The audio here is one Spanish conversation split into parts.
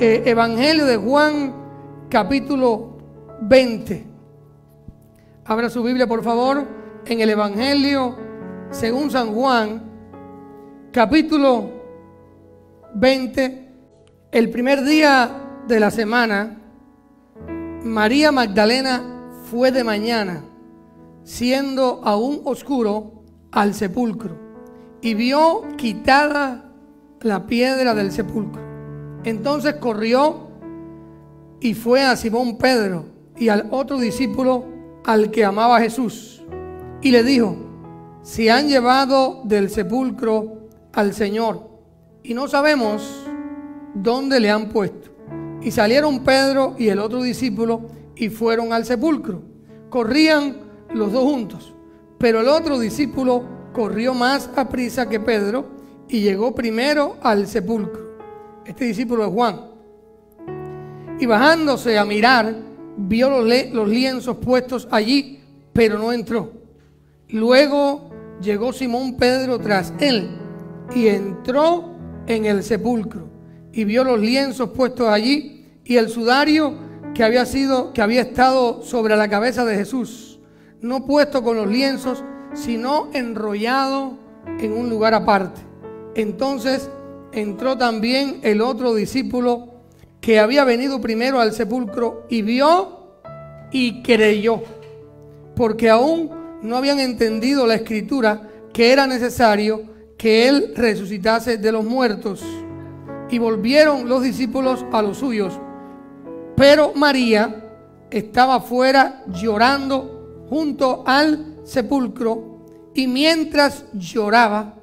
Evangelio de Juan, capítulo 20. Abra su Biblia, por favor, en el Evangelio según San Juan, capítulo 20. El primer día de la semana, María Magdalena fue de mañana, siendo aún oscuro, al sepulcro, y vio quitada la piedra del sepulcro. Entonces corrió y fue a Simón Pedro y al otro discípulo al que amaba a Jesús, y le dijo: se han llevado del sepulcro al Señor y no sabemos dónde le han puesto. Y salieron Pedro y el otro discípulo y fueron al sepulcro. Corrían los dos juntos, pero el otro discípulo corrió más aprisa que Pedro y llegó primero al sepulcro. Este discípulo es Juan. Y bajándose a mirar, vio los lienzos puestos allí, pero no entró. Luego llegó Simón Pedro tras él y entró en el sepulcro y vio los lienzos puestos allí y el sudario que había estado sobre la cabeza de Jesús, no puesto con los lienzos, sino enrollado en un lugar aparte. Entonces entró también el otro discípulo que había venido primero al sepulcro y vio y creyó, porque aún no habían entendido la escritura que era necesario que él resucitase de los muertos. Y volvieron los discípulos a los suyos, pero María estaba fuera llorando junto al sepulcro, y mientras lloraba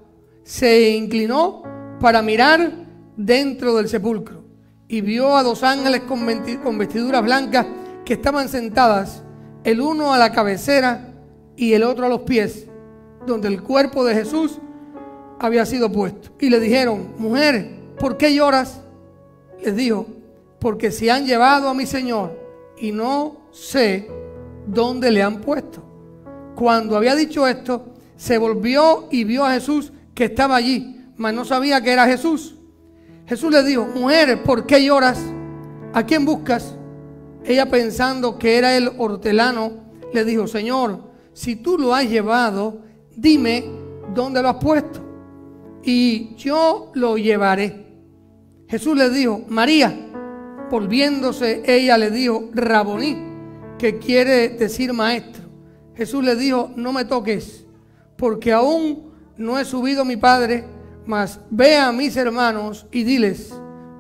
se inclinó para mirar dentro del sepulcro y vio a dos ángeles con vestiduras blancas que estaban sentadas, el uno a la cabecera y el otro a los pies, donde el cuerpo de Jesús había sido puesto. Y le dijeron: mujer, ¿por qué lloras? Les dijo: porque se han llevado a mi Señor y no sé dónde le han puesto. Cuando había dicho esto, se volvió y vio a Jesús que estaba allí, mas no sabía que era Jesús. Jesús le dijo: mujer, ¿por qué lloras? ¿A quién buscas? Ella, pensando que era el hortelano, le dijo: Señor, si tú lo has llevado, dime dónde lo has puesto y yo lo llevaré. Jesús le dijo: María. Volviéndose ella le dijo: Raboní, que quiere decir maestro. Jesús le dijo: no me toques, porque aún no he subido a mi Padre, mas ve a mis hermanos y diles: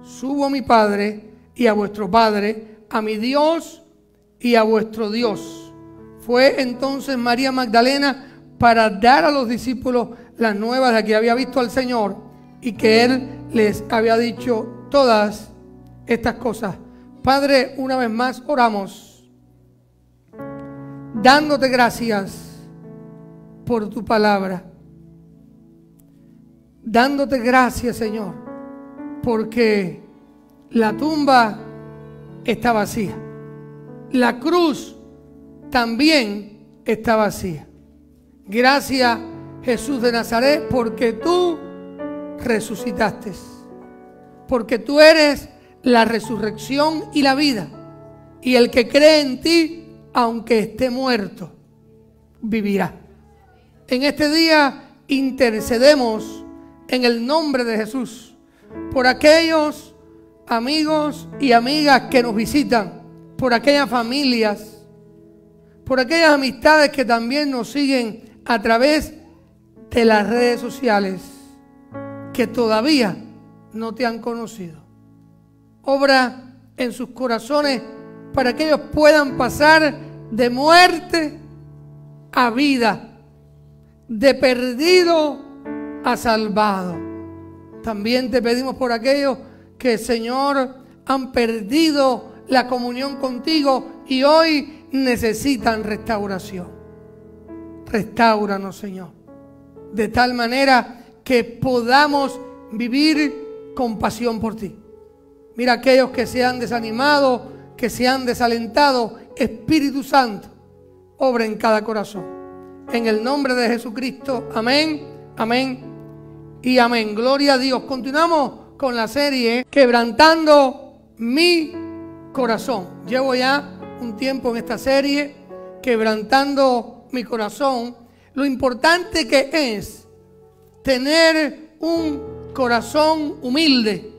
subo a mi Padre y a vuestro Padre, a mi Dios y a vuestro Dios. Fue entonces María Magdalena para dar a los discípulos las nuevas de que había visto al Señor y que Él les había dicho todas estas cosas. Padre, una vez más oramos, dándote gracias por tu palabra. Dándote gracias, Señor, porque la tumba está vacía. La cruz también está vacía. Gracias, Jesús de Nazaret, porque tú resucitaste. Porque tú eres la resurrección y la vida. Y el que cree en ti, aunque esté muerto, vivirá. En este día intercedemos en el nombre de Jesús por aquellos amigos y amigas que nos visitan, por aquellas familias, por aquellas amistades que también nos siguen a través de las redes sociales, que todavía no te han conocido. Obra en sus corazones para que ellos puedan pasar de muerte a vida, de perdido a salvado. También te pedimos por aquellos que, Señor, han perdido la comunión contigo y hoy necesitan restauración. Restáuranos, Señor, de tal manera que podamos vivir con pasión por ti. Mira aquellos que se han desanimado, que se han desalentado. Espíritu Santo, obra en cada corazón. En el nombre de Jesucristo, amén, amén y amén. Gloria a Dios. Continuamos con la serie Quebrantando mi corazón. Llevo ya un tiempo en esta serie, quebrantando mi corazón. Lo importante que es tener un corazón humilde,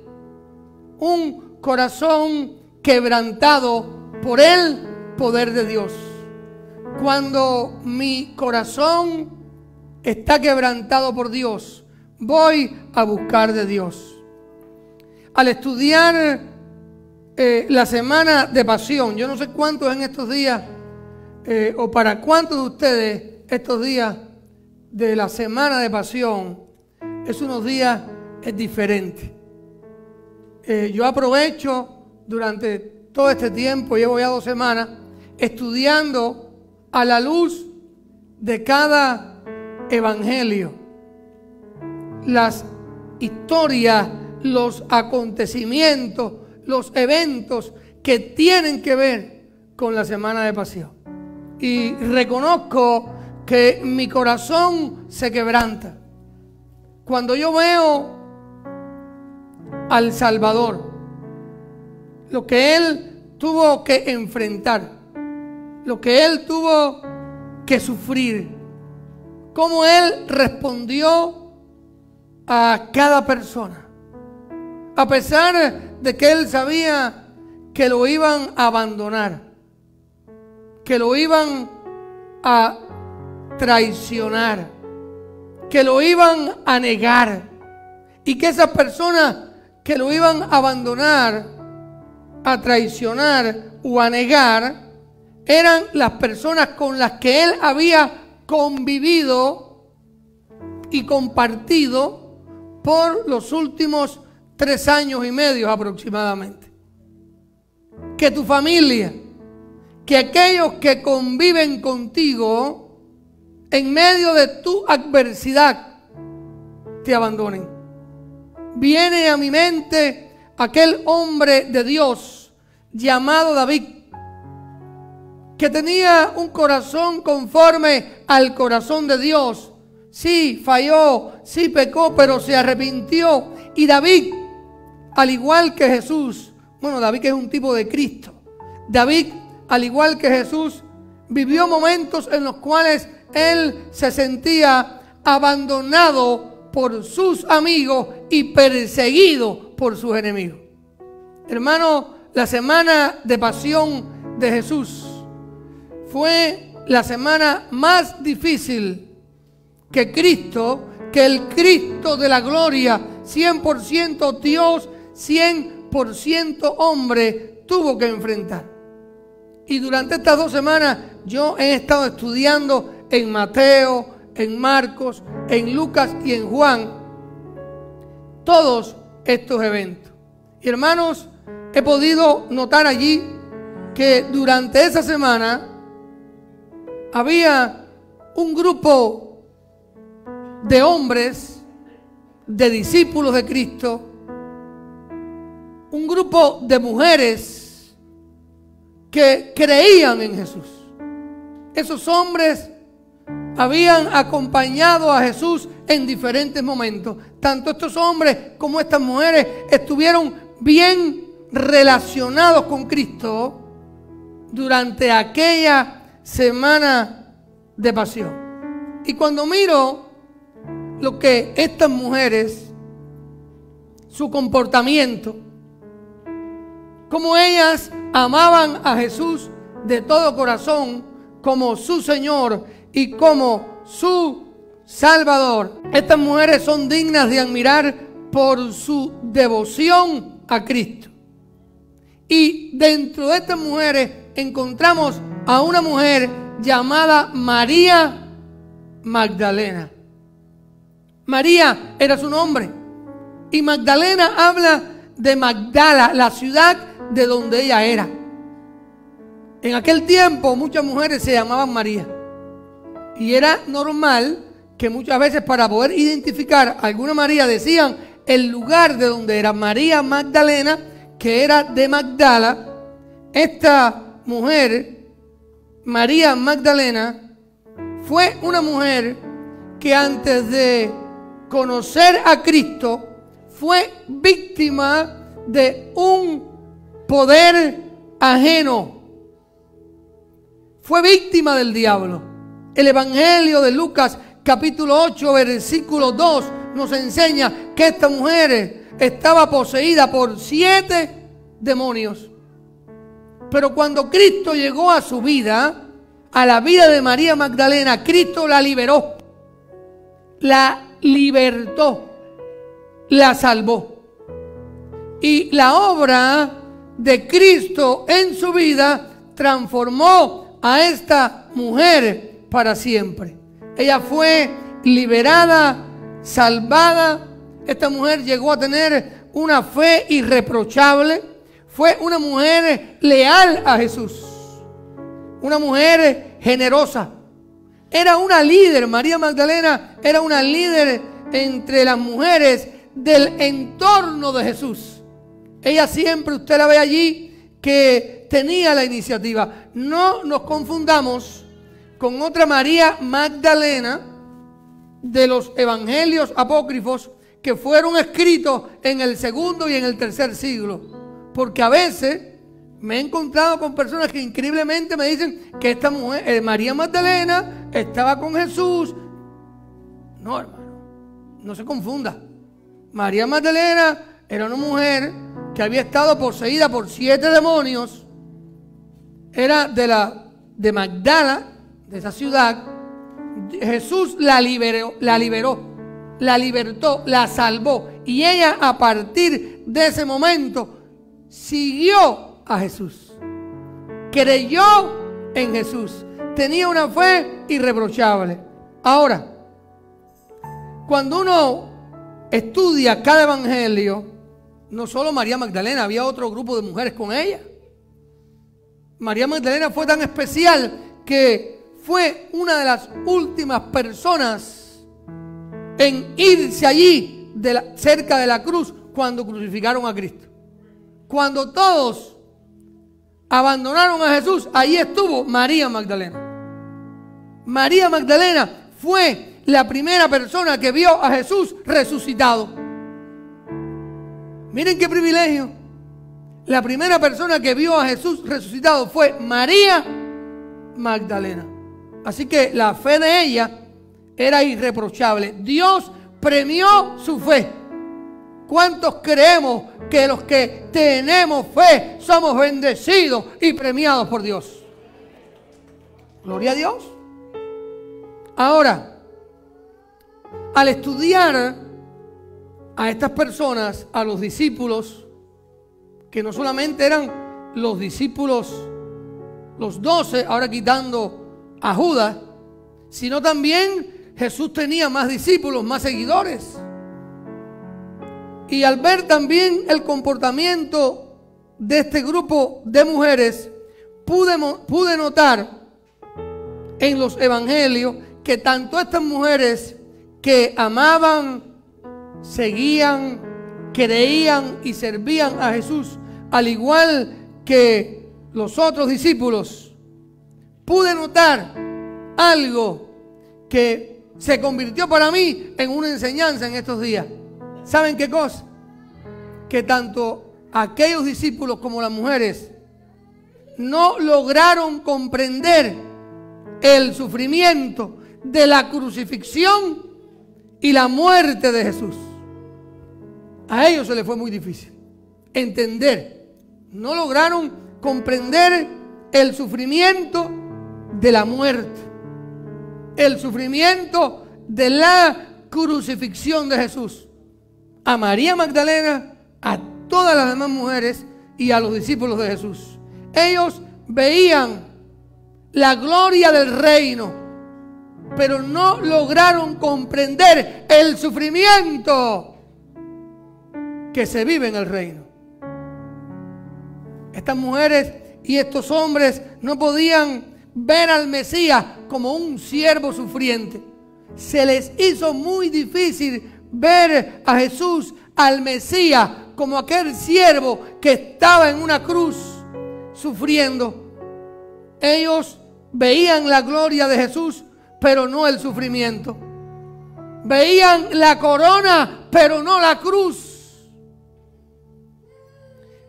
un corazón quebrantado por el poder de Dios. Cuando mi corazón está quebrantado por Dios, voy a buscar de Dios. Al estudiar la semana de pasión, yo no sé cuántos en estos días, o para cuántos de ustedes estos días de la semana de pasión, es unos días diferentes. Yo aprovecho durante todo este tiempo, llevo ya 2 semanas, estudiando a la luz de cada evangelio las historias, los acontecimientos, los eventos que tienen que ver con la semana de pasión. Y reconozco que mi corazón se quebranta cuando yo veo al Salvador, lo que Él tuvo que enfrentar, lo que Él tuvo que sufrir, cómo Él respondió a cada persona, a pesar de que Él sabía que lo iban a abandonar, que lo iban a traicionar, que lo iban a negar, y que esas personas que lo iban a abandonar, a traicionar o a negar, eran las personas con las que Él había convivido y compartido por los últimos 3 años y medio aproximadamente. Que tu familia, que aquellos que conviven contigo en medio de tu adversidad te abandonen. Viene a mi mente aquel hombre de Dios llamado David, que tenía un corazón conforme al corazón de Dios. Sí, falló, sí pecó, pero se arrepintió. Y David, al igual que Jesús, David que es un tipo de Cristo, David, al igual que Jesús, vivió momentos en los cuales él se sentía abandonado por sus amigos y perseguido por sus enemigos. Hermano, la semana de pasión de Jesús fue la semana más difícil que el Cristo de la gloria, 100% Dios, 100% hombre, tuvo que enfrentar. Y durante estas 2 semanas yo he estado estudiando en Mateo, en Marcos, en Lucas y en Juan todos estos eventos. Y hermanos, he podido notar allí que durante esa semana había un grupo de hombres, de discípulos de Cristo, un grupo de mujeres que creían en Jesús. Esos hombres habían acompañado a Jesús en diferentes momentos. Tanto estos hombres como estas mujeres estuvieron bien relacionados con Cristo durante aquella semana de pasión. Y cuando miro lo que estas mujeres, su comportamiento, cómo ellas amaban a Jesús de todo corazón como su Señor y como su Salvador, estas mujeres son dignas de admirar por su devoción a Cristo. Y dentro de estas mujeres encontramos a una mujer llamada María Magdalena. María era su nombre. Y Magdalena habla de Magdala, la ciudad de donde ella era. En aquel tiempo muchas mujeres se llamaban María. Y era normal que muchas veces para poder identificar a alguna María decían el lugar de donde era. María Magdalena, que era de Magdala. Esta mujer, María Magdalena, fue una mujer que antes de conocer a Cristo fue víctima de un poder ajeno. Fue víctima del diablo. El Evangelio de Lucas capítulo 8 versículo 2 nos enseña que esta mujer estaba poseída por 7 demonios. Pero cuando Cristo llegó a su vida, a la vida de María Magdalena, Cristo la liberó, la libertó, la salvó. Y la obra de Cristo en su vida transformó a esta mujer para siempre. Ella fue liberada, salvada. Esta mujer llegó a tener una fe irreprochable. Fue una mujer leal a Jesús, una mujer generosa. Era una líder. María Magdalena era una líder entre las mujeres del entorno de Jesús. Ella siempre, usted la ve allí, que tenía la iniciativa. No nos confundamos con otra María Magdalena de los evangelios apócrifos que fueron escritos en el segundo y en el tercer siglo. Porque a veces me he encontrado con personas que increíblemente me dicen que esta mujer, María Magdalena, estaba con Jesús. No, hermano, no se confunda. María Magdalena era una mujer que había estado poseída por 7 demonios. Era de Magdala, de esa ciudad. Jesús la liberó, la libertó, la salvó. Y ella, a partir de ese momento, siguió a Jesús, creyó en Jesús, tenía una fe irreprochable. Ahora, cuando uno estudia cada evangelio, no solo María Magdalena, había otro grupo de mujeres con ella. María Magdalena fue tan especial que fue una de las últimas personas en irse allí cerca de la cruz cuando crucificaron a Cristo. Cuando todos abandonaron a Jesús, ahí estuvo María Magdalena. María Magdalena fue la primera persona que vio a Jesús resucitado. Miren qué privilegio. La primera persona que vio a Jesús resucitado fue María Magdalena. Así que la fe de ella era irreprochable. Dios premió su fe. ¿Cuántos creemos que los que tenemos fe somos bendecidos y premiados por Dios? Gloria a Dios. Ahora, al estudiar a estas personas, a los discípulos, que no solamente eran los discípulos, los 12, ahora quitando a Judas, sino también Jesús tenía más discípulos, más seguidores. Y al ver también el comportamiento de este grupo de mujeres, pude notar en los evangelios que tanto estas mujeres que amaban, seguían, creían y servían a Jesús, al igual que los otros discípulos, pude notar algo que se convirtió para mí en una enseñanza en estos días. ¿Saben qué cosa? Que tanto aquellos discípulos como las mujeres no lograron comprender el sufrimiento de la crucifixión y la muerte de Jesús. A ellos se les fue muy difícil entender. No lograron comprender el sufrimiento de la muerte, el sufrimiento de la crucifixión de Jesús. A María Magdalena, a todas las demás mujeres y a los discípulos de Jesús. Ellos veían la gloria del reino, pero no lograron comprender el sufrimiento que se vive en el reino. Estas mujeres y estos hombres no podían ver al Mesías como un siervo sufriente. Se les hizo muy difícil ver a Jesús, al Mesías, como aquel siervo que estaba en una cruz sufriendo. Ellos veían la gloria de Jesús, pero no el sufrimiento. Veían la corona, pero no la cruz.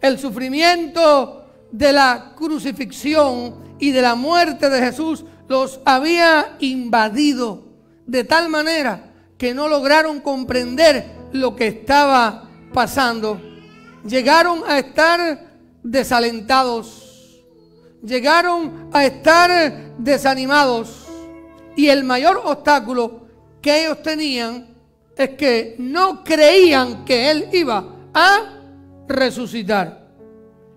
El sufrimiento de la crucifixión y de la muerte de Jesús los había invadido de tal manera que no lograron comprender lo que estaba pasando. Llegaron a estar desalentados, llegaron a estar desanimados, y el mayor obstáculo que ellos tenían es que no creían que Él iba a resucitar.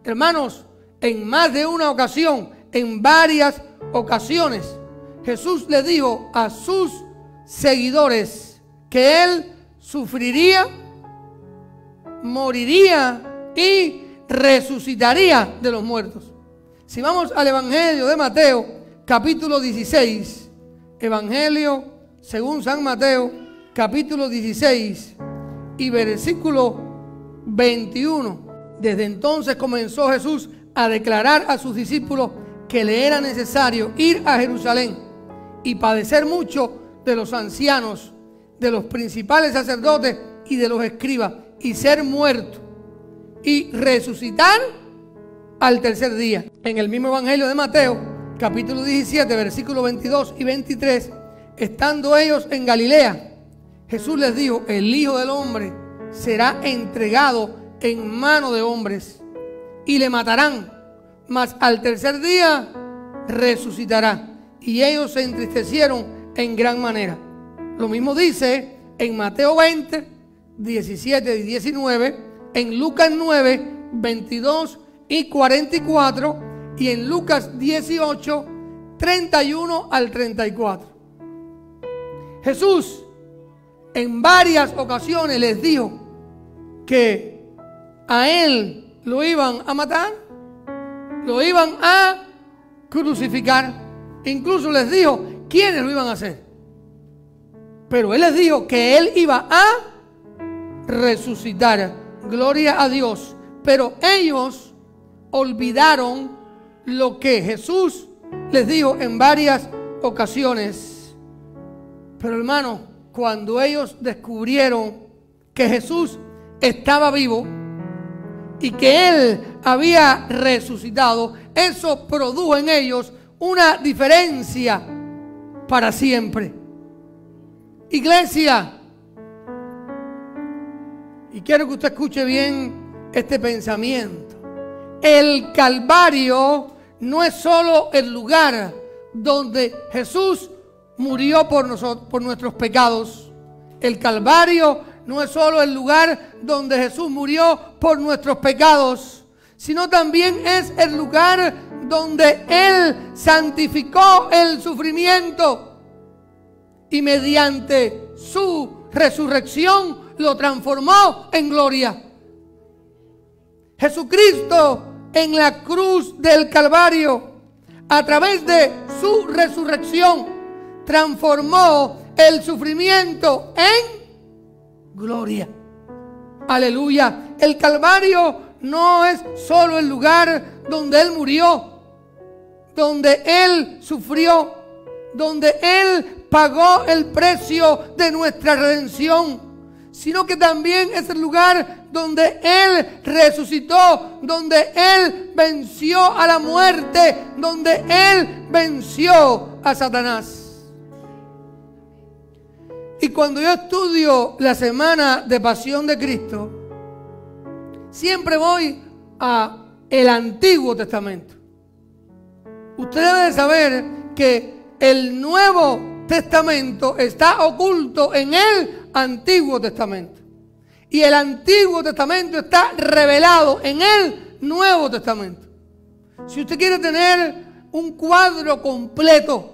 Hermanos, en más de una ocasión, en varias ocasiones, Jesús le dijo a sus seguidores que Él sufriría, moriría y resucitaría de los muertos. Si vamos al Evangelio de Mateo, capítulo 16, Evangelio según San Mateo, capítulo 16 y versículo 21. Desde entonces comenzó Jesús a declarar a sus discípulos que le era necesario ir a Jerusalén y padecer mucho de los ancianos, de los principales sacerdotes y de los escribas, y ser muerto y resucitar al tercer día. En el mismo Evangelio de Mateo, capítulo 17, versículos 22 y 23, estando ellos en Galilea, Jesús les dijo: el Hijo del Hombre será entregado en mano de hombres y le matarán, mas al tercer día resucitará. Y ellos se entristecieron en gran manera. Lo mismo dice en Mateo 20, 17 y 19, en Lucas 9, 22 y 44, y en Lucas 18, 31 al 34. Jesús en varias ocasiones les dijo que a Él lo iban a matar, lo iban a crucificar. Incluso les dijo quiénes lo iban a hacer. Pero Él les dijo que Él iba a resucitar. Gloria a Dios. Pero ellos olvidaron lo que Jesús les dijo en varias ocasiones. Pero hermano, cuando ellos descubrieron que Jesús estaba vivo y que Él había resucitado, eso produjo en ellos una diferencia para siempre. Iglesia, y quiero que usted escuche bien este pensamiento. El Calvario no es solo el lugar donde Jesús murió por nosotros, por nuestros pecados. El Calvario no es solo el lugar donde Jesús murió por nuestros pecados, sino también es el lugar donde Él santificó el sufrimiento y mediante su resurrección lo transformó en gloria. Jesucristo en la cruz del Calvario, a través de su resurrección, transformó el sufrimiento en gloria. Aleluya. El Calvario no es solo el lugar donde Él murió, donde Él sufrió, donde Él pagó el precio de nuestra redención, sino que también es el lugar donde Él resucitó, donde Él venció a la muerte, donde Él venció a Satanás. Y cuando yo estudio la semana de Pasión de Cristo, siempre voy a el Antiguo Testamento. Usted debe de saber que el Nuevo Testamento está oculto en el Antiguo Testamento. Y el Antiguo Testamento está revelado en el Nuevo Testamento. Si usted quiere tener un cuadro completo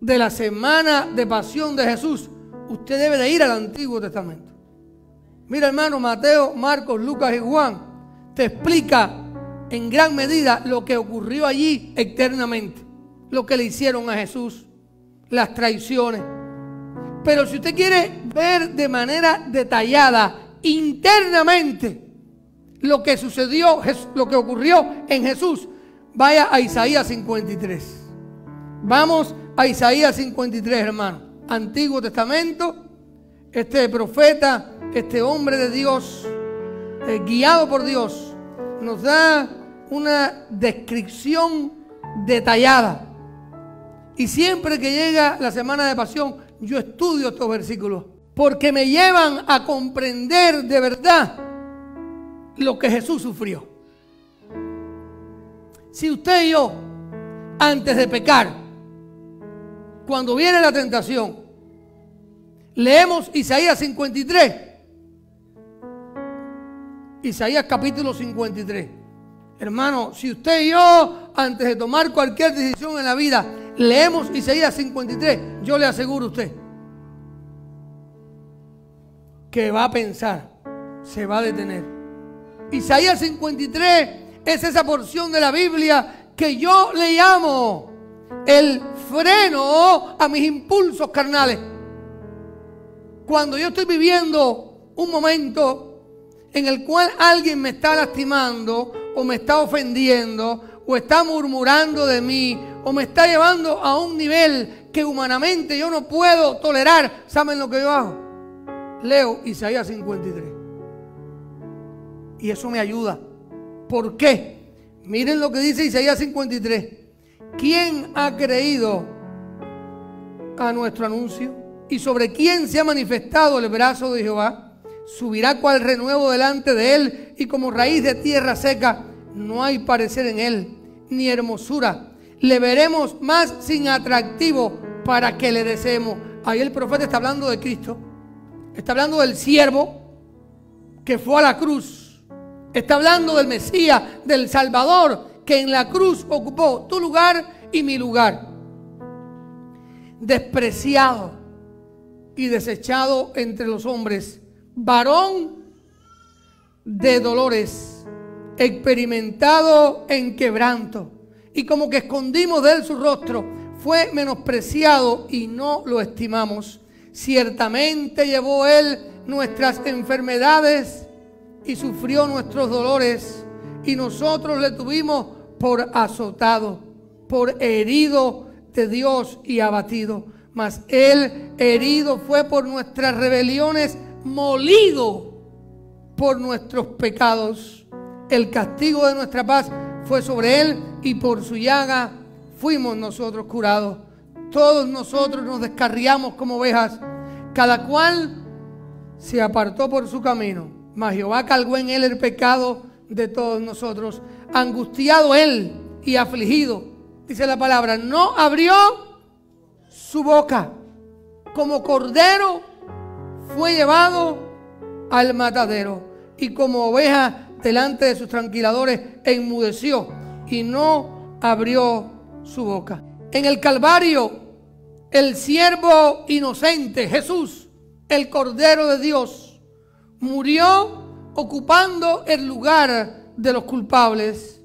de la semana de Pasión de Jesús, usted debe de ir al Antiguo Testamento. Mira, hermano, Mateo, Marcos, Lucas y Juan te explica en gran medida lo que ocurrió allí eternamente, lo que le hicieron a Jesús, las traiciones. Pero si usted quiere ver de manera detallada, internamente, lo que sucedió, lo que ocurrió en Jesús, vaya a Isaías 53. Vamos a Isaías 53, hermano. Antiguo Testamento. Este profeta, este hombre de Dios, guiado por Dios, nos da una descripción detallada. Y siempre que llega la semana de pasión, yo estudio estos versículos, porque me llevan a comprender de verdad lo que Jesús sufrió. Si usted y yo, antes de pecar, cuando viene la tentación, leemos Isaías 53, Isaías capítulo 53. Hermano, si usted y yo, antes de tomar cualquier decisión en la vida, leemos Isaías 53, yo le aseguro a usted que va a pensar, se va a detener. Isaías 53 es esa porción de la Biblia que yo le llamo el freno a mis impulsos carnales. Cuando yo estoy viviendo un momento en el cual alguien me está lastimando o me está ofendiendo o está murmurando de mí o me está llevando a un nivel que humanamente yo no puedo tolerar, ¿saben lo que yo hago? Leo Isaías 53 y eso me ayuda. ¿Por qué? Miren lo que dice Isaías 53. ¿Quién ha creído a nuestro anuncio? ¿Y sobre quién se ha manifestado el brazo de Jehová? Subirá cual renuevo delante de él, y como raíz de tierra seca, no hay parecer en él, ni hermosura. Le veremos más sin atractivo para que le deseemos. Ahí el profeta está hablando de Cristo. Está hablando del siervo que fue a la cruz. Está hablando del Mesías, del Salvador, que en la cruz ocupó tu lugar y mi lugar. Despreciado y desechado entre los hombres, varón de dolores, experimentado en quebranto, y como que escondimos de él su rostro, fue menospreciado y no lo estimamos. Ciertamente llevó él nuestras enfermedades y sufrió nuestros dolores, y nosotros le tuvimos por azotado, por herido de Dios y abatido. Mas él herido fue por nuestras rebeliones, molido por nuestros pecados. El castigo de nuestra paz fue sobre él, y por su llaga fuimos nosotros curados. Todos nosotros nos descarriamos como ovejas, cada cual se apartó por su camino, mas Jehová cargó en él el pecado de todos nosotros. Angustiado él y afligido, dice la palabra, no abrió su boca. Como cordero fue llevado al matadero, y como oveja delante de sus tranquiladores enmudeció y no abrió su boca. En el Calvario, el siervo inocente, Jesús, el Cordero de Dios, murió ocupando el lugar de los culpables.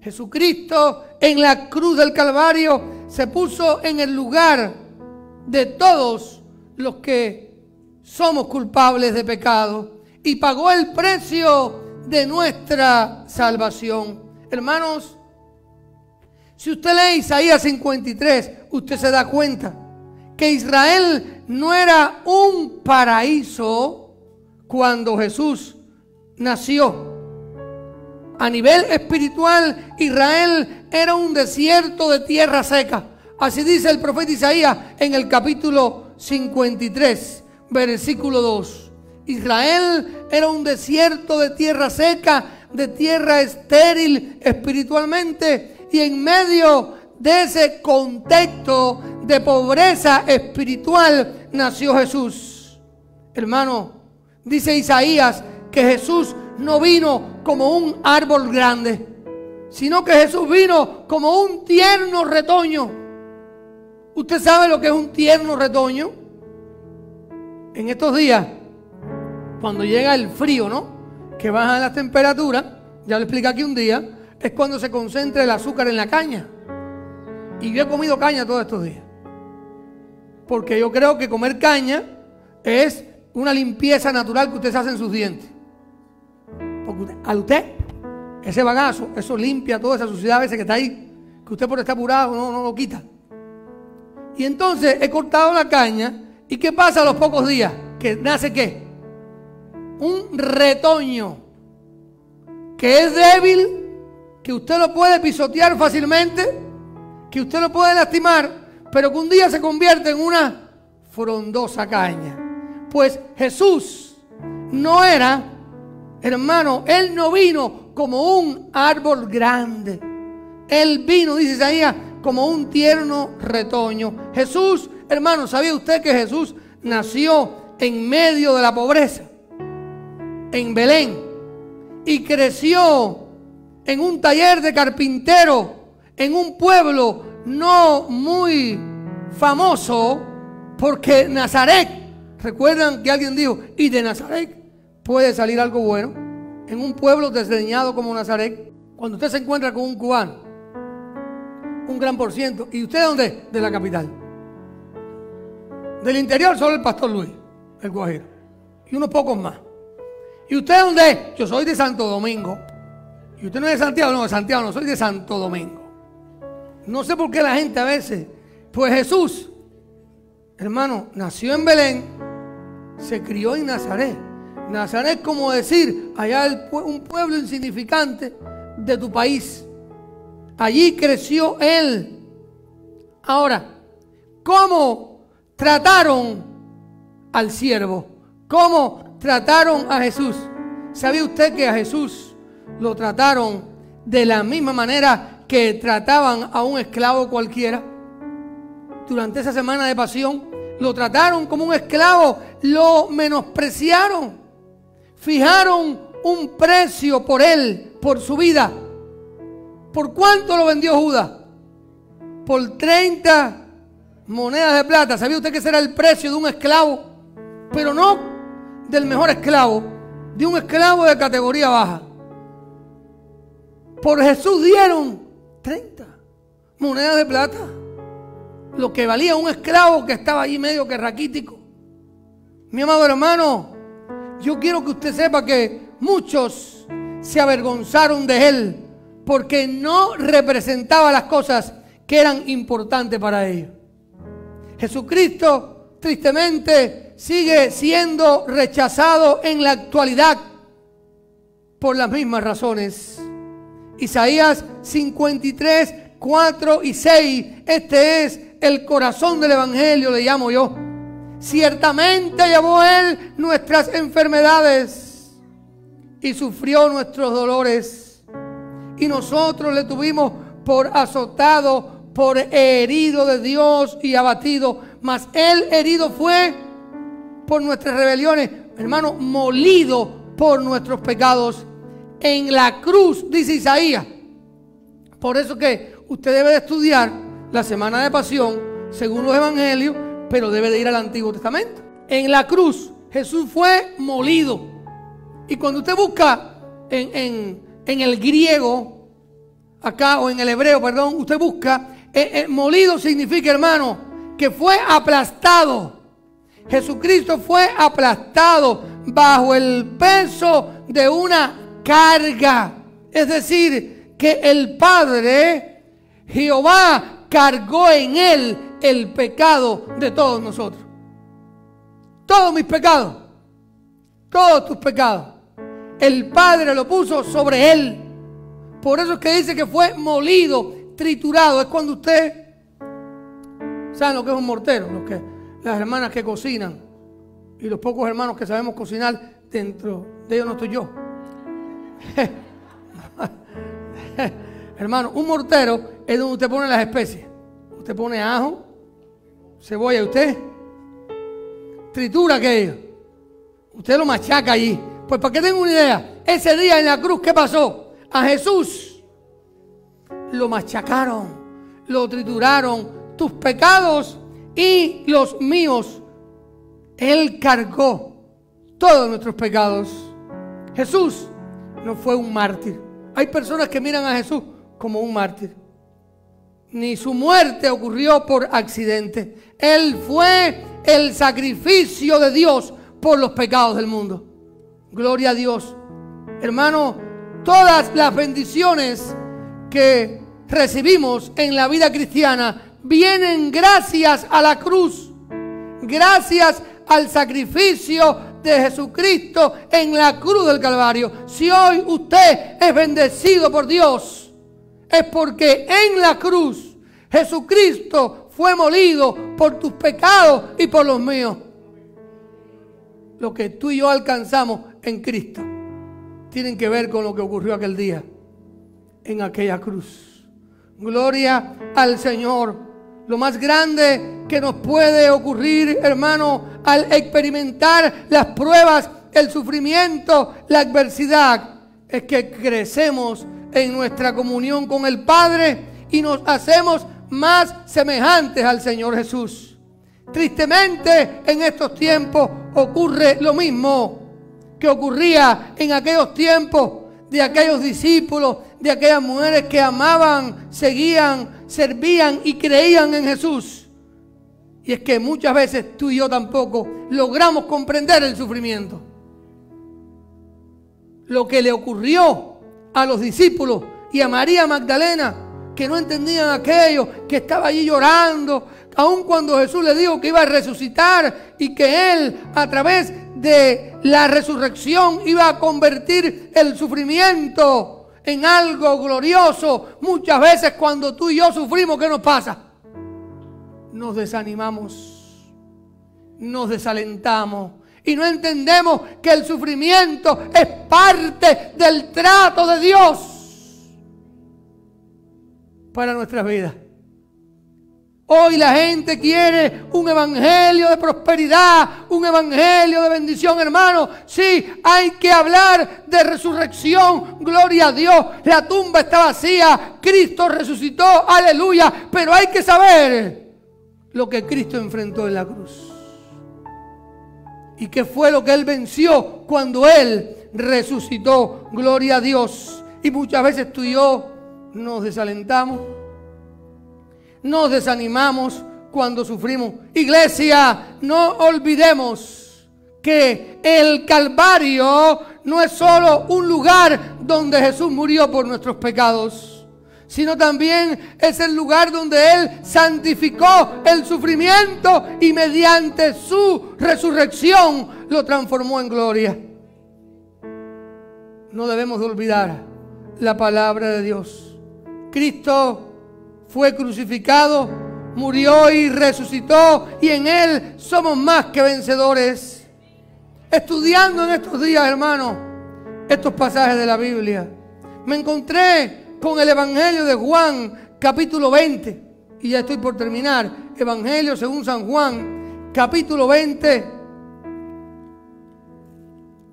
Jesucristo en la cruz del Calvario se puso en el lugar de todos los que somos culpables de pecado y pagó el precio de nuestra salvación. Hermanos, si usted lee Isaías 53, usted se da cuenta que Israel no era un paraíso cuando Jesús nació. A nivel espiritual, Israel era un desierto de tierra seca. Así dice el profeta Isaías en el capítulo 53, versículo 2. Israel era un desierto de tierra seca, de tierra estéril espiritualmente, y en medio de ese contexto de pobreza espiritual nació Jesús. Hermano, dice Isaías que Jesús no vino como un árbol grande, sino que Jesús vino como un tierno retoño. ¿Usted sabe lo que es un tierno retoño? En estos días, cuando llega el frío, ¿no?, que bajan las temperaturas, ya lo expliqué aquí un día, es cuando se concentra el azúcar en la caña. Y yo he comido caña todos estos días, porque yo creo que comer caña es una limpieza natural que usted se hace en sus dientes. Porque a usted, ese bagazo, eso limpia toda esa suciedad a veces que está ahí, que usted por estar apurado no lo quita. Y entonces he cortado la caña, ¿y qué pasa a los pocos días? Que nace ¿qué? Un retoño. que es débil, que usted lo puede pisotear fácilmente, que usted lo puede lastimar, pero que un día se convierte en una frondosa caña. Pues Jesús no era, hermano, Él no vino como un árbol grande. Él vino, dice Isaías, como un tierno retoño. Jesús, hermano, ¿sabía usted que Jesús nació en medio de la pobreza? En Belén. Y creció en un taller de carpintero, en un pueblo no muy famoso, porque Nazaret, recuerdan que alguien dijo, y de Nazaret puede salir algo bueno. En un pueblo desdeñado como Nazaret, cuando usted se encuentra con un cubano, un gran por ciento, ¿y usted de dónde? De la capital. Del interior solo el pastor Luis, el Guajiro, y unos pocos más. ¿Y usted de dónde es? Yo soy de Santo Domingo. ¿Y usted no es de Santiago? No, de Santiago no, soy de Santo Domingo. No sé por qué la gente a veces, pues Jesús, hermano, nació en Belén, se crió en Nazaret. Nazaret, como decir, allá un pueblo insignificante de tu país. Allí creció él. Ahora, ¿cómo trataron al siervo? ¿Cómo trataron a Jesús? ¿Sabía usted que a Jesús lo trataron de la misma manera que trataban a un esclavo cualquiera? Durante esa semana de pasión, lo trataron como un esclavo, lo menospreciaron, fijaron un precio por él, por su vida. ¿Por cuánto lo vendió Judas? Por 30 monedas de plata. ¿Sabía usted que ese era el precio de un esclavo? Pero no del mejor esclavo, de un esclavo de categoría baja. Por Jesús dieron 30 monedas de plata, lo que valía un esclavo que estaba allí medio que raquítico. Mi amado hermano, yo quiero que usted sepa que muchos se avergonzaron de él porque no representaba las cosas que eran importantes para ellos. Jesucristo, tristemente, sigue siendo rechazado en la actualidad por las mismas razones. Isaías 53, 4 y 6, este es el corazón del evangelio, le llamo yo. Ciertamente llevó él nuestras enfermedades y sufrió nuestros dolores, y nosotros le tuvimos por azotado, por herido de Dios y abatido, mas él herido fue por nuestras rebeliones, hermano, molido por nuestros pecados. En la cruz, dice Isaías. Por eso que usted debe de estudiar la semana de pasión según los evangelios, pero debe de ir al Antiguo Testamento. En la cruz Jesús fue molido. Y cuando usted busca en el griego, acá, o en el hebreo, perdón, usted busca, molido significa, hermano, que fue aplastado. Jesucristo fue aplastado bajo el peso de una carga. Es decir, que el Padre, Jehová, cargó en él el pecado de todos nosotros. Todos mis pecados, todos tus pecados, el Padre lo puso sobre él. Por eso es que dice que fue molido, triturado. Es cuando usted, ¿saben lo que es un mortero? Las hermanas que cocinan y los pocos hermanos que sabemos cocinar, dentro de ellos no estoy yo. Hermano, un mortero es donde usted pone las especies. Usted pone ajo, cebolla, usted tritura aquello, usted lo machaca allí. Pues para que tenga una idea, ese día en la cruz, ¿qué pasó? A Jesús lo machacaron, lo trituraron, tus pecados y los míos. Él cargó todos nuestros pecados. Jesús no fue un mártir. Hay personas que miran a Jesús como un mártir. Ni su muerte ocurrió por accidente. Él fue el sacrificio de Dios por los pecados del mundo. Gloria a Dios. Hermano, todas las bendiciones que recibimos en la vida cristiana vienen gracias a la cruz, gracias al sacrificio de Jesucristo en la cruz del Calvario. Si hoy usted es bendecido por Dios, es porque en la cruz Jesucristo fue molido por tus pecados y por los míos. Lo que tú y yo alcanzamos en Cristo tienen que ver con lo que ocurrió aquel día en aquella cruz. Gloria al Señor. Lo más grande que nos puede ocurrir, hermano, al experimentar las pruebas, el sufrimiento, la adversidad, es que crecemos en nuestra comunión con el Padre y nos hacemos más semejantes al Señor Jesús. Tristemente, en estos tiempos ocurre lo mismo que ocurría en aquellos tiempos de aquellos discípulos, de aquellas mujeres que amaban, seguían, servían y creían en Jesús. Y es que muchas veces tú y yo tampoco logramos comprender el sufrimiento. Lo que le ocurrió a los discípulos y a María Magdalena, que no entendían aquello, que estaba allí llorando, aun cuando Jesús le dijo que iba a resucitar y que Él, a través de la resurrección, iba a convertir el sufrimiento en algo glorioso. Muchas veces cuando tú y yo sufrimos, ¿qué nos pasa? Nos desanimamos, nos desalentamos y no entendemos que el sufrimiento es parte del trato de Dios para nuestras vidas. Hoy la gente quiere un evangelio de prosperidad, un evangelio de bendición, hermano. Sí, hay que hablar de resurrección, gloria a Dios. La tumba está vacía, Cristo resucitó, aleluya. Pero hay que saber lo que Cristo enfrentó en la cruz. ¿Y qué fue lo que Él venció cuando Él resucitó? Gloria a Dios. Y muchas veces tú y yo nos desalentamos, nos desanimamos cuando sufrimos. Iglesia, no olvidemos que el Calvario no es solo un lugar donde Jesús murió por nuestros pecados, sino también es el lugar donde Él santificó el sufrimiento y mediante su resurrección lo transformó en gloria. No debemos de olvidar la palabra de Dios. Cristo fue crucificado, murió y resucitó, y en Él somos más que vencedores. Estudiando en estos días, hermano, estos pasajes de la Biblia, me encontré con el Evangelio de Juan, capítulo 20, y ya estoy por terminar. Evangelio según San Juan, capítulo 20,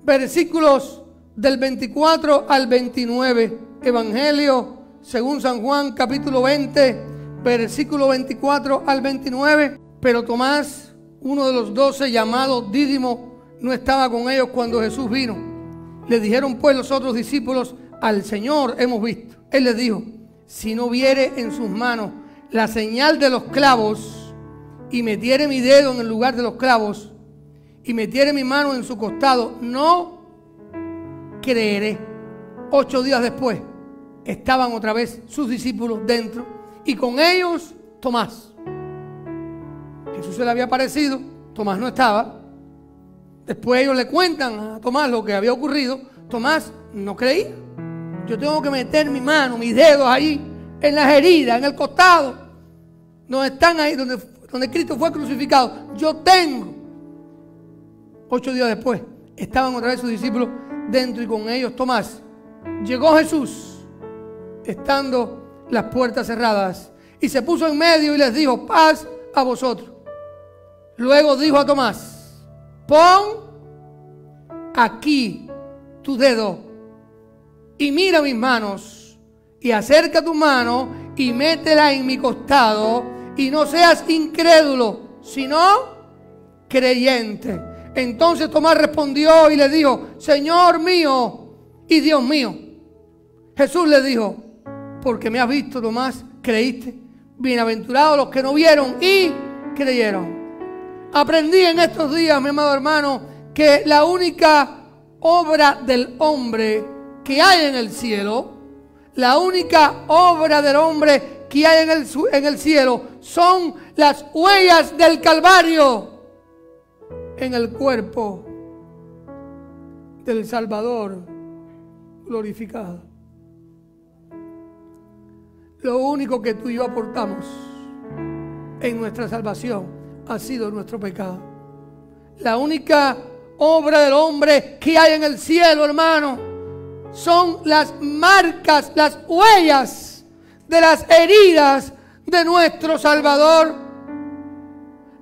versículos del 24 al 29. Evangelio según San Juan, capítulo 20, versículo 24 al 29. Pero Tomás, uno de los 12, llamado Dídimo, no estaba con ellos cuando Jesús vino. Le dijeron pues los otros discípulos: al Señor hemos visto. Él les dijo: si no viere en sus manos la señal de los clavos, y metiere mi dedo en el lugar de los clavos, y metiere mi mano en su costado, no creeré. 8 días después estaban otra vez sus discípulos dentro, y con ellos Tomás. Jesús se le había aparecido, Tomás no estaba. Después ellos le cuentan a Tomás lo que había ocurrido. Tomás no creía. Yo tengo que meter mi mano, mis dedos ahí, en las heridas, en el costado, donde están ahí, donde Cristo fue crucificado. Yo tengo. 8 días después estaban otra vez sus discípulos dentro, y con ellos Tomás. Llegó Jesús, estando las puertas cerradas, y se puso en medio y les dijo: paz a vosotros. Luego dijo a Tomás: pon aquí tu dedo y mira mis manos, y acerca tu mano y métela en mi costado, y no seas incrédulo, sino creyente. Entonces Tomás respondió y le dijo: Señor mío y Dios mío. Jesús le dijo: porque me has visto, Tomás, creíste. Bienaventurados los que no vieron y creyeron. Aprendí en estos días, mi amado hermano, que la única obra del hombre que hay en el cielo, la única obra del hombre que hay en el cielo, son las huellas del Calvario en el cuerpo del Salvador glorificado. Lo único que tú y yo aportamos en nuestra salvación ha sido nuestro pecado. La única obra del hombre que hay en el cielo, hermano, son las marcas, las huellas de las heridas de nuestro Salvador.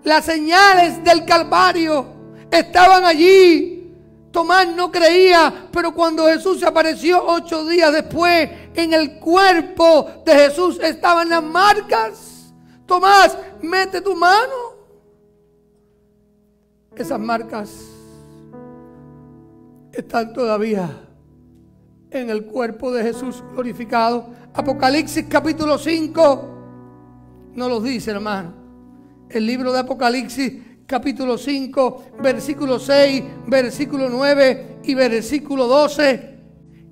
Las señales del Calvario estaban allí. Tomás no creía, pero cuando Jesús se apareció 8 días después, en el cuerpo de Jesús estaban las marcas. Tomás, mete tu mano. Esas marcas están todavía en el cuerpo de Jesús glorificado. Apocalipsis capítulo 5 nos lo dice, hermano. El libro de Apocalipsis capítulo 5, versículo 6, versículo 9 y versículo 12.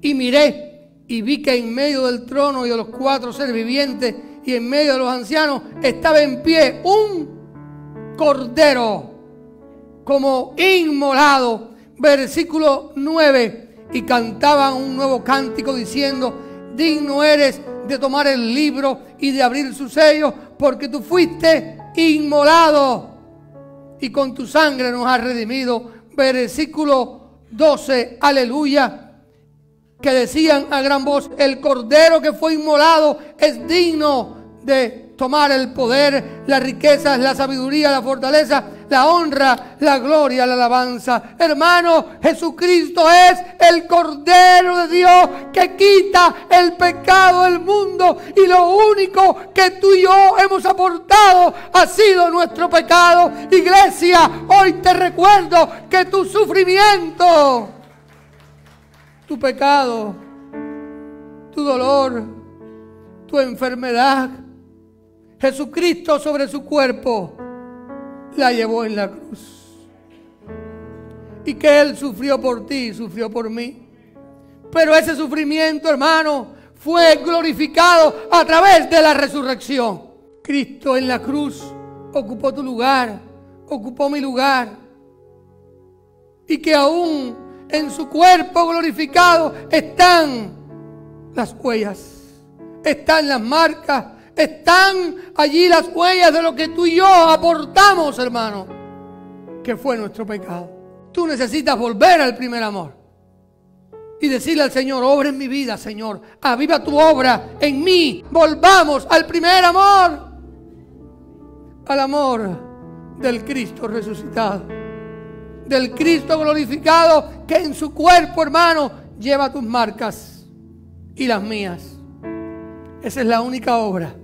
Y miré y vi que en medio del trono y de los 4 seres vivientes y en medio de los ancianos estaba en pie un cordero como inmolado. Versículo 9. Y cantaban un nuevo cántico diciendo: digno eres de tomar el libro y de abrir sus sellos, porque tú fuiste inmolado y con tu sangre nos has redimido. Versículo 12, aleluya, que decían a gran voz: el cordero que fue inmolado es digno de tomar el poder, las riquezas, la sabiduría, la fortaleza, la honra, la gloria, la alabanza. Hermano, Jesucristo es el Cordero de Dios que quita el pecado del mundo, y lo único que tú y yo hemos aportado ha sido nuestro pecado. Iglesia, hoy te recuerdo que tu sufrimiento, tu pecado, tu dolor, tu enfermedad, Jesucristo sobre su cuerpo la llevó en la cruz. Y que Él sufrió por ti, sufrió por mí. Pero ese sufrimiento, hermano, fue glorificado a través de la resurrección. Cristo en la cruz ocupó tu lugar, ocupó mi lugar. Y que aún en su cuerpo glorificado están las huellas, están las marcas, están allí las huellas de lo que tú y yo aportamos, hermano, que fue nuestro pecado. Tú necesitas volver al primer amor y decirle al Señor: obra en mi vida, Señor, aviva tu obra en mí. Volvamos al primer amor, al amor del Cristo resucitado, del Cristo glorificado, que en su cuerpo, hermano, lleva tus marcas y las mías. Esa es la única obra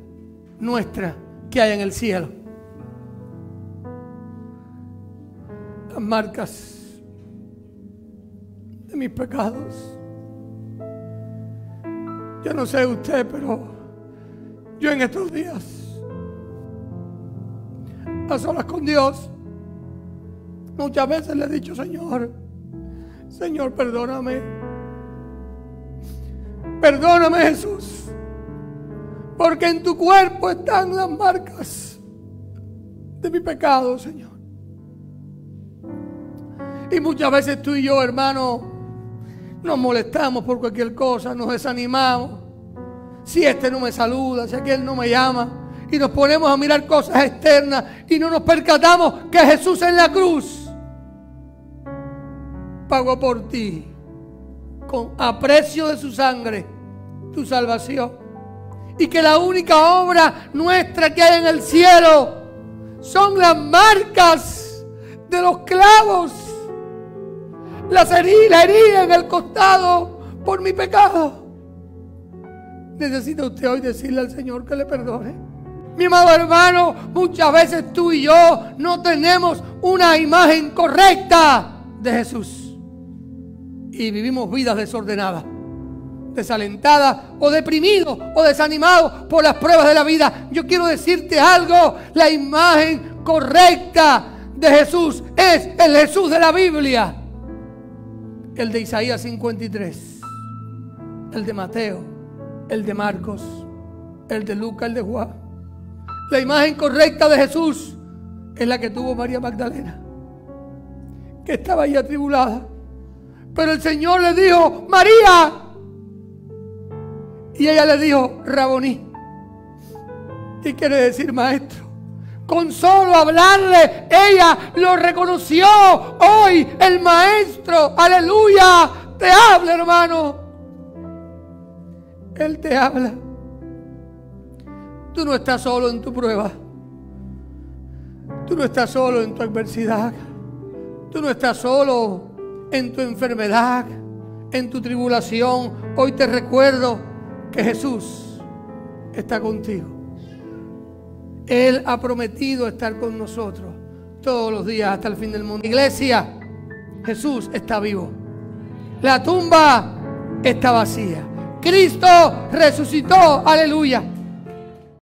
nuestra que hay en el cielo. Las marcas de mis pecados. Yo no sé usted, pero yo en estos días, a solas con Dios, muchas veces le he dicho: Señor, perdóname. Perdóname, Jesús, porque en tu cuerpo están las marcas de mi pecado, Señor. Y muchas veces tú y yo, hermano, nos molestamos por cualquier cosa, nos desanimamos. Si este no me saluda, si aquel no me llama, y nos ponemos a mirar cosas externas y no nos percatamos que Jesús en la cruz pagó por ti, a precio de su sangre, tu salvación. Y que la única obra nuestra que hay en el cielo son las marcas de los clavos, la herida en el costado por mi pecado. Necesita usted hoy decirle al Señor que le perdone. Mi amado hermano, muchas veces tú y yo no tenemos una imagen correcta de Jesús y vivimos vidas desordenadas, desalentadas o deprimidos o desanimados por las pruebas de la vida. Yo quiero decirte algo: la imagen correcta de Jesús es el Jesús de la Biblia, el de Isaías 53, el de Mateo, el de Marcos, el de Lucas, el de Juan. La imagen correcta de Jesús es la que tuvo María Magdalena, que estaba ahí atribulada, Pero el Señor le dijo: María. Y ella le dijo: Raboní. ¿Qué quiere decir maestro? Con solo hablarle, ella lo reconoció. Hoy el maestro, aleluya, te habla, hermano. Él te habla. Tú no estás solo en tu prueba. Tú no estás solo en tu adversidad. Tú no estás solo en tu enfermedad, en tu tribulación. Hoy te recuerdo que Jesús está contigo. Él ha prometido estar con nosotros todos los días hasta el fin del mundo. Iglesia, Jesús está vivo. La tumba está vacía. Cristo resucitó, aleluya.